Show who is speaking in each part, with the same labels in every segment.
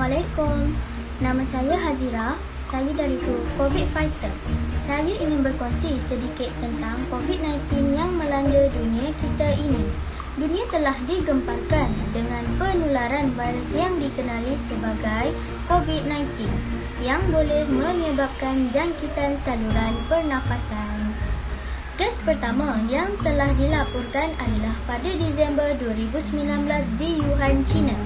Speaker 1: Assalamualaikum. Nama saya Hazira. Saya dari grup COVID Fighter. Saya ingin berkongsi sedikit tentang COVID-19 yang melanda dunia kita ini. Dunia telah digemparkan dengan penularan virus yang dikenali sebagai COVID-19 yang boleh menyebabkan jangkitan saluran pernafasan. Kes pertama yang telah dilaporkan adalah pada Disember 2019 di Wuhan, China.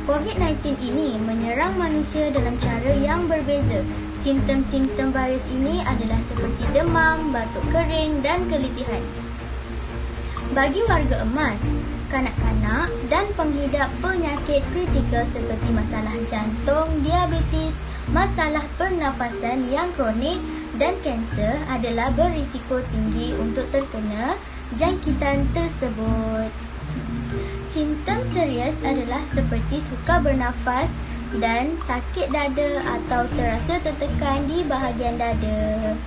Speaker 1: COVID-19 ini menyerang manusia dalam cara yang berbeza. Simptom-simptom virus ini adalah seperti demam, batuk kering dan kelitihan. Bagi warga emas, kanak-kanak dan penghidap penyakit kritikal seperti masalah jantung, diabetes, masalah pernafasan yang kronik dan kanser adalah berisiko tinggi untuk terkena jangkitan tersebut. Simptom serius adalah seperti sukar bernafas dan sakit dada atau terasa tertekan di bahagian dada.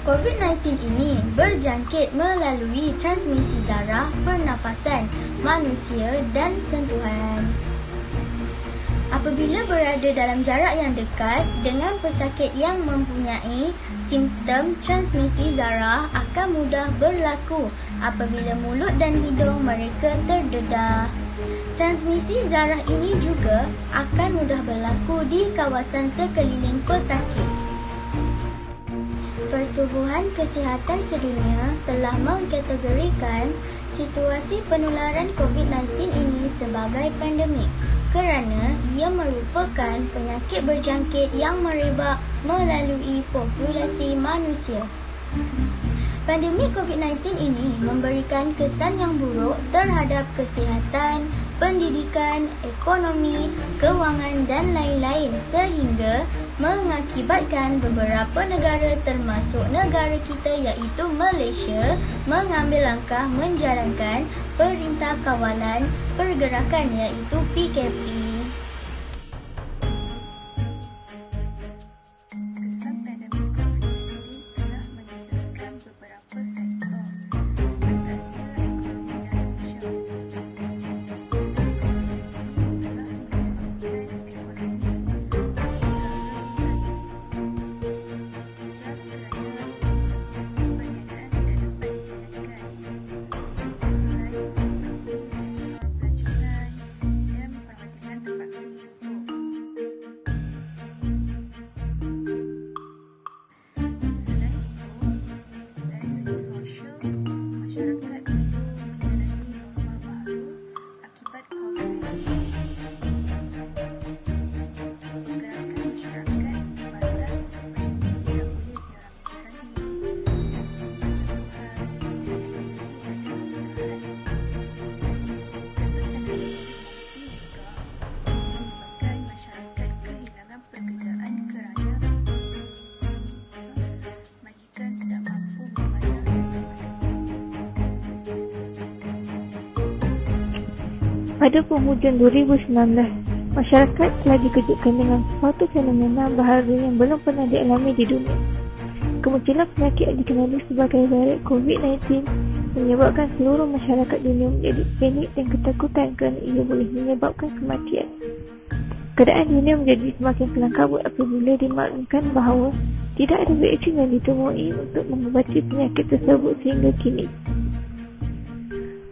Speaker 1: COVID-19 ini berjangkit melalui transmisi darah, pernafasan manusia dan sentuhan. Apabila berada dalam jarak yang dekat dengan pesakit yang mempunyai simptom transmisi zarah akan mudah berlaku apabila mulut dan hidung mereka terdedah. Transmisi zarah ini juga akan mudah berlaku di kawasan sekeliling pesakit. Pertubuhan Kesihatan Sedunia telah mengkategorikan situasi penularan COVID-19 ini sebagai pandemik kerana ia merupakan penyakit berjangkit yang merebak melalui populasi manusia. Pandemik COVID-19 ini memberikan kesan yang buruk terhadap kesihatan, pendidikan, ekonomi, kewangan dan lain-lain sehingga mengakibatkan beberapa negara termasuk negara kita iaitu Malaysia mengambil langkah menjalankan Perintah Kawalan Pergerakan iaitu PKP.
Speaker 2: Pada penghujung 2019, masyarakat telah dikejutkan dengan suatu fenomena baharu yang belum pernah dialami di dunia. Kemunculan penyakit yang dikenali sebagai varian COVID-19 menyebabkan seluruh masyarakat dunia menjadi panik dan ketakutan kerana ia boleh menyebabkan kematian. Keadaan dunia menjadi semakin kelam kabut apabila dimaklumkan bahawa tidak ada vaksin yang ditemui untuk mengubati penyakit tersebut sehingga kini.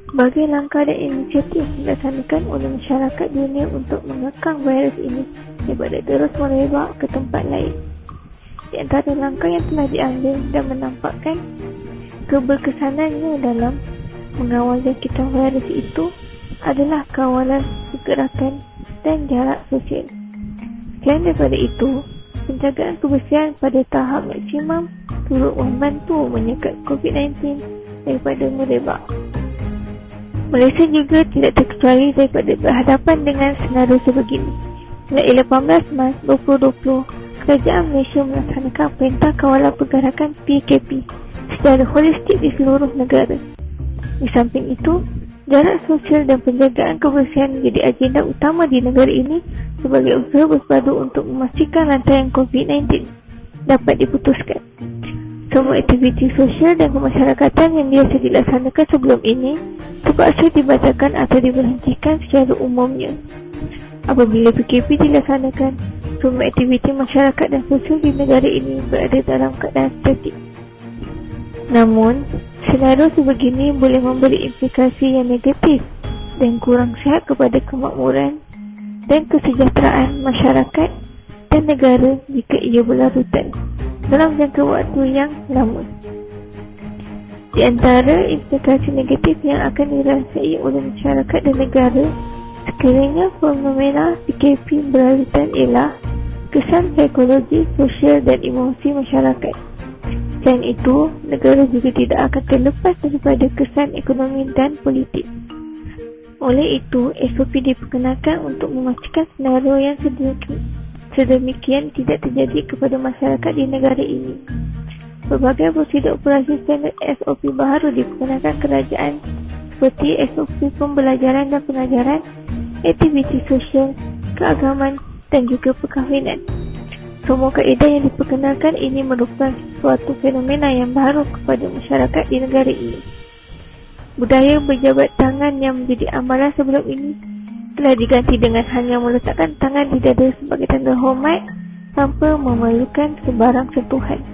Speaker 2: Sebagai langkah dan inisiatif dilaksanakan oleh masyarakat dunia untuk mengekang virus ini daripada terus merebak ke tempat lain. Di antara langkah yang telah diambil dan menampakkan keberkesanannya dalam mengawal jangkitan virus itu adalah kawalan pergerakan dan jarak sosial. Selain daripada itu, penjagaan kebersihan pada tahap maksimum turut membantu menyekat COVID-19 daripada merebak. Malaysia juga tidak terkecuali daripada berhadapan dengan senario sebegini. Mulai 18 Mac 2020, Kerajaan Malaysia melaksanakan Perintah Kawalan Pergerakan PKP secara holistik di seluruh negara. Di samping itu, jarak sosial dan penjagaan kebersihan menjadi agenda utama di negara ini sebagai usaha bersepadu untuk memastikan rantaian COVID-19 dapat diputuskan. Semua aktiviti sosial dan kemasyarakatan yang biasa dilaksanakan sebelum ini terpaksa dibatalkan atau diberhentikan secara umumnya. Apabila PKP dilaksanakan, semua aktiviti masyarakat dan sosial di negara ini berada dalam keadaan statik. Namun, senario sebegini boleh memberi implikasi yang negatif dan kurang sihat kepada kemakmuran dan kesejahteraan masyarakat dan negara jika ia berlarutan dalam jangka waktu yang lama. Di antara implikasi negatif yang akan dirasai oleh masyarakat dan negara sekiranya fenomena PKP berlarutan ialah kesan psikologi, sosial dan emosi masyarakat. Selain itu, negara juga tidak akan terlepas daripada kesan ekonomi dan politik. Oleh itu, SOP diperkenalkan untuk memastikan senario yang sedemikian tidak terjadi kepada masyarakat di negara ini. Berbagai prosedur operasi standard SOP baharu diperkenalkan kerajaan seperti SOP pembelajaran dan pengajaran, aktiviti sosial, keagamaan dan juga perkahwinan. Semua kaedah yang diperkenalkan ini merupakan suatu fenomena yang baru kepada masyarakat di negara ini. Budaya berjabat tangan yang menjadi amalan sebelum ini telah diganti dengan hanya meletakkan tangan di dada sebagai tanda hormat tanpa memerlukan sebarang sentuhan.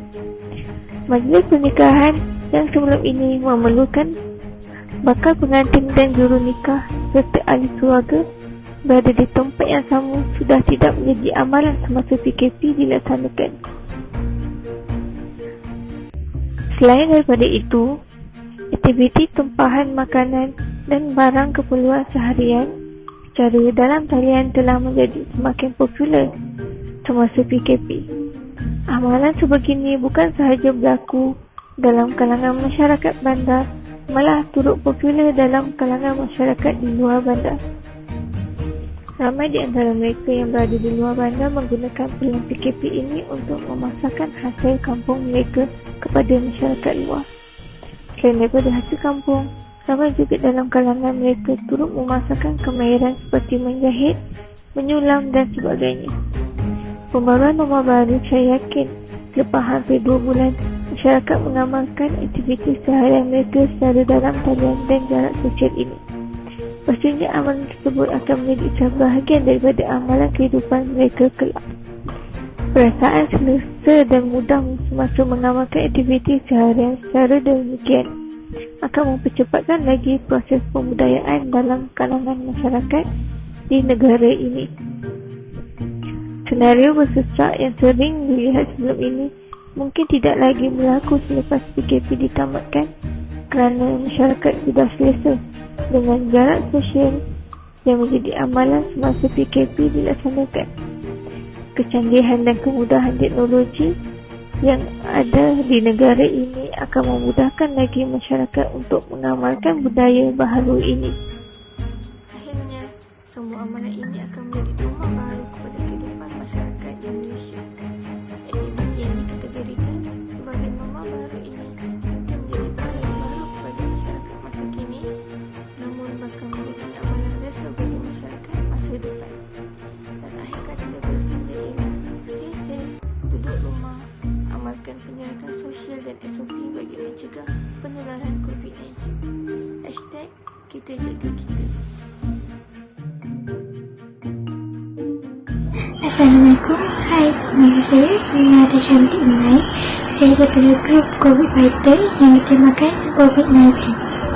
Speaker 2: Majlis pernikahan yang sebelum ini memerlukan bakal pengantin dan juru nikah serta ahli keluarga berada di tempat yang sama sudah tidak menjadi amalan semasa PKP dilaksanakan. Selain daripada itu, aktiviti tempahan makanan dan barang keperluan seharian secara dalam talian telah menjadi semakin popular semasa PKP. Amalan sebegini bukan sahaja berlaku dalam kalangan masyarakat bandar, malah turut popular dalam kalangan masyarakat di luar bandar. Ramai di antara mereka yang berada di luar bandar menggunakan peluang PKP ini untuk memasarkan hasil kampung mereka kepada masyarakat luar. Selain daripada hasil kampung, ramai juga dalam kalangan mereka turut memasarkan kemahiran seperti menjahit, menyulam dan sebagainya. Pembaruan norma baru, saya yakin lepas hampir 2 bulan, masyarakat mengamalkan aktiviti seharian mereka secara dalam talian dan jarak sosial ini. Pastinya amalan tersebut akan menjadi sebahagian daripada amalan kehidupan mereka kelak. Perasaan selesa dan mudah semasa mengamalkan aktiviti seharian secara demikian akan mempercepatkan lagi proses pembudayaan dalam kalangan masyarakat di negara ini. Senario bersesak yang sering dilihat sebelum ini mungkin tidak lagi berlaku selepas PKP ditamatkan kerana masyarakat sudah selesa dengan jarak sosial yang menjadi amalan semasa PKP dilaksanakan. Kecanggihan dan kemudahan teknologi yang ada di negara ini akan memudahkan lagi masyarakat untuk mengamalkan budaya baharu ini.
Speaker 3: Akhirnya, semua amalan ini akan menjadi norma baru kepada kehidupan masyarakat di Malaysia. Aktiviti yang dikategorikan sebagai norma baru ini bukan menjadi perkara baru kepada masyarakat masa kini, namun bakal menjadi amalan biasa bagi masyarakat masa depan. Dan akhir kata daripada saya ialah stay safe, duduk rumah, amalkan penjarakan sosial dan SOP bagi mencegah penularan COVID-19. #kita jaga kita.
Speaker 1: Assalamualaikum. Hai, nama saya Renata Shanti Unai. Saya ketua grup COVID Fighter yang bertemakan COVID-19.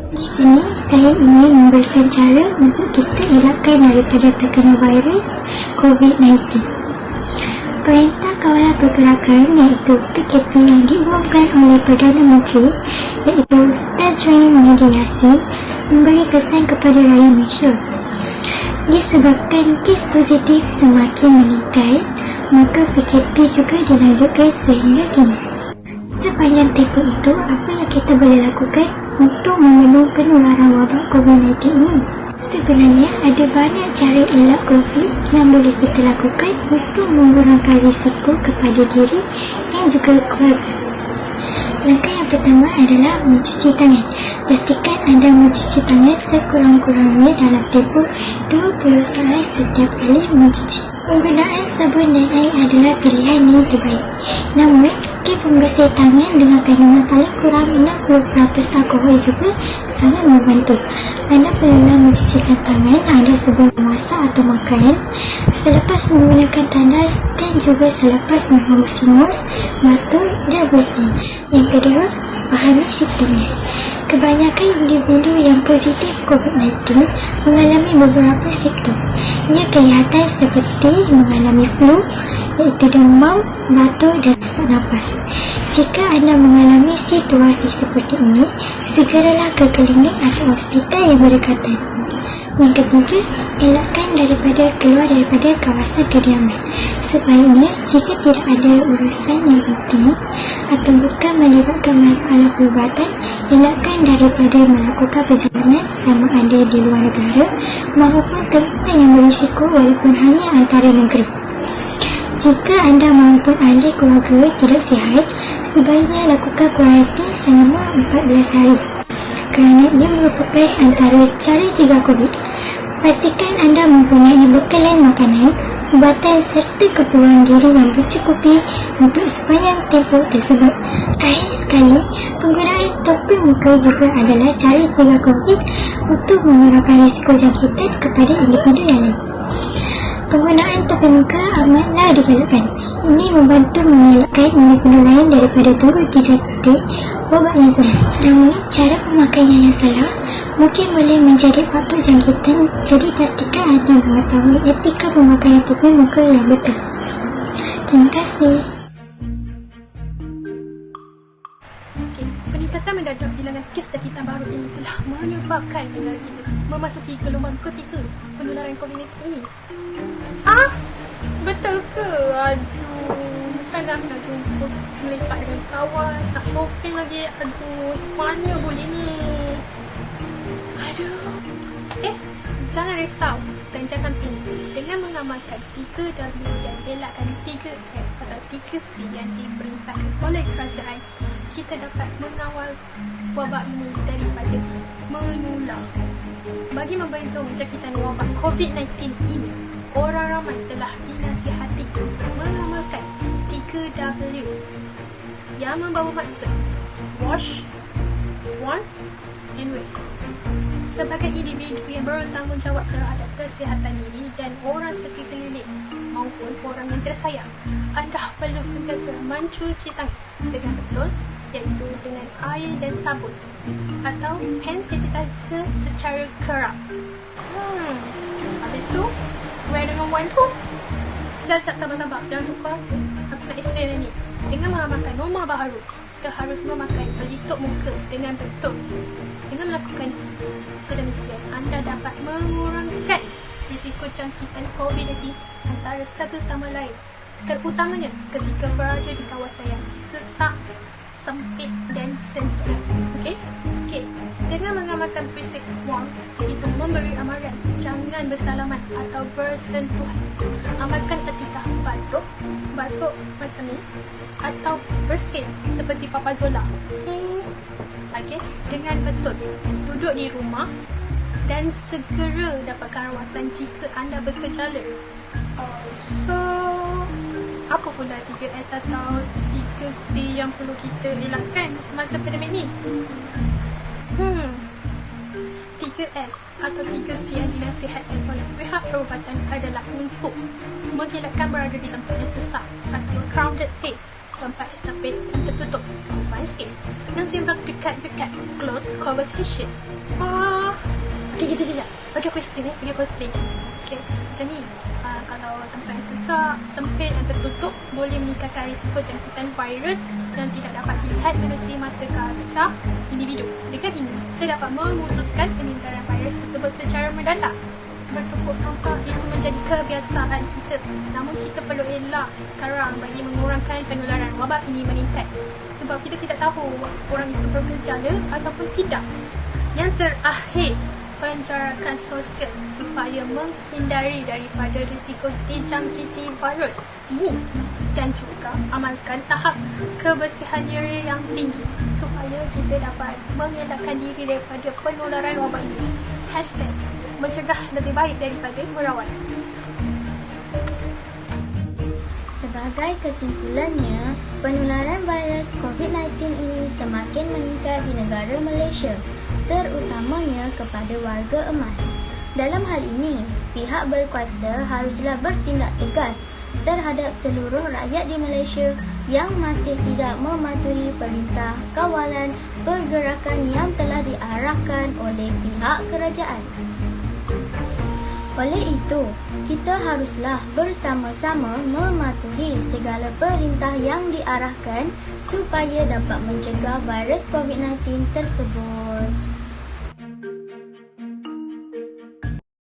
Speaker 1: Di sini, saya ingin memberikan cara untuk kita elakkan daripada terkena virus COVID-19. Perintah Kawalan Pergerakan iaitu PKP yang diumumkan oleh Perdana Menteri iaitu staging mediasi memberi kesan kepada rakyat Malaysia. Disebabkan kes positif semakin meningkat, maka PKP juga dilanjutkan sehingga kini. Sepanjang tempoh itu, apa yang kita boleh lakukan untuk memenuhi penularan wabak COVID-19 ini? Sebenarnya ada banyak cara elak COVID yang boleh kita lakukan untuk mengurangkan risiko kepada diri dan juga keluarga. Langkah yang pertama adalah mencuci tangan. Pastikan anda mencuci tangan sekurang-kurangnya dalam tempoh 20 saat setiap kali mencuci. Penggunaan sabun dan air adalah pilihan yang terbaik. Namun, Memakai pembersih tangan dengan kandungan paling kurang 60% alkohol juga sangat membantu. Anda perlulah mencucikan tangan anda sebelum memasak atau makan, selepas menggunakan tandas dan juga selepas menghembus hingus, batuk dan bersin. Yang kedua, fahami simptomnya. Kebanyakan individu yang positif COVID-19 mengalami beberapa simptom. Ia kelihatan seperti mengalami flu, iaitu demam, batuk dan sesak nafas. Jika anda mengalami situasi seperti ini, segeralah ke klinik atau hospital yang berdekatan. Yang ketiga, elakkan keluar daripada kawasan kediaman. Sebaiknya, jika tidak ada urusan yang penting atau bukan melibatkan masalah perubatan, elakkan daripada melakukan perjalanan sama ada di luar negara maupun tempat yang berisiko walaupun hanya antara negeri. Jika anda maupun ahli keluarga tidak sihat, sebaiknya lakukan kuarantin selama 14 hari kerana ia merupakan antara cara cegah COVID. Pastikan anda mempunyai bekalan makanan, ubatan serta keperluan diri yang mencukupi untuk sepanjang tempoh tersebut. Akhir sekali, penggunaan topi muka juga adalah cara cegah COVID untuk mengurangkan risiko jangkitan kepada individu yang lain. Penggunaan topi muka amatlah digalakkan. Ini membantu mengelakkan individu lain daripada turut dijangkiti wabak yang sama. Namun, cara pemakaian yang salah mungkin boleh menjadi faktor jangkitan, jadi pastikan anda mengetahui etika pemakaian topi muka yang betul. Terima kasih.
Speaker 4: Peningkatan mendadak bilangan kes jangkitan baru ini telah menyebabkan negara kita memasuki gelombang ketiga penularan COVID-19 ini. Betul ke? Aduh, macam mana aku nak jumpa melepak dengan kawan, nak shopping lagi. Aduh, macam mana boleh ni? Jangan risau dan jangan pintar. Dengan mengamalkan 3W dan elakkan 3S atau 3C yang diperintahkan oleh kerajaan, kita dapat mengawal wabak ini daripada menular. Bagi membentang jangkitan wabak COVID-19 ini, orang ramai telah dinasihati untuk mengamalkan 3W yang membawa maksud wash, warn and wait. Sebagai individu yang bertanggungjawab terhadap kesihatan diri dan orang sekeliling maupun orang yang tersayang, anda perlu sentiasa mencuci tangan dengan betul, iaitu dengan air dan sabun atau hand sanitizer secara kerap. Habis tu, wear dengan wine tu. Sabar, jangan lupa. Aku nak explain ni. Dengan mengamalkan norma baharu, kita harus memakai pelitup muka dengan betul. Dengan melakukan sedemikian, anda dapat mengurangkan risiko jangkitan COVID-19 antara satu sama lain, terutamanya ketika berada di kawasan yang sesak, sempit dan sempit. Okey. Dengan mengamalkan prinsip warm, iaitu memberi amaran jangan bersalaman atau bersentuhan. Amalkan etika batuk macam ni, atau bersin seperti Papa Zola. Dengan betul duduk di rumah dan segera dapatkan rawatan jika anda bergejala. So, apa pula 3S atau 3C yang perlu kita elakkan semasa pandemik ni? 3S atau 3C yang dinasihatkan oleh pihak perubatan adalah untuk mengelakkan berada di tempat yang sesak atau crowded place, tempat yang sempit dan tertutup, confined space, dan sembang dekat-dekat, close conversation. Sekejap. Bagi aku explain. Okay, macam ni. Kalau tempat yang sesak, sempit dan tertutup boleh meningkatkan risiko jangkitan virus yang tidak dapat dilihat melalui mata kasar individu. Dengan ini, kita dapat memutuskan penyebaran virus tersebut secara mendadak. Bertukuk rangka itu menjadi kebiasaan kita. Namun kita perlu elak sekarang bagi mengurangkan penularan wabak ini meningkat. Sebab kita tidak tahu orang itu bergejala ataupun tidak. Yang terakhir, penjarakan sosial supaya menghindari daripada risiko dijangkiti virus ini, dan juga amalkan tahap kebersihan diri yang tinggi supaya kita dapat mengelakkan diri daripada penularan wabak ini. #mencegah lebih baik daripada merawat.
Speaker 1: Sebagai kesimpulannya, penularan virus COVID-19 ini semakin meningkat di negara Malaysia, terutamanya kepada warga emas. Dalam hal ini, pihak berkuasa haruslah bertindak tegas terhadap seluruh rakyat di Malaysia yang masih tidak mematuhi perintah kawalan pergerakan yang telah diarahkan oleh pihak kerajaan. Oleh itu, kita haruslah bersama-sama mematuhi segala perintah yang diarahkan supaya dapat mencegah virus COVID-19 tersebut.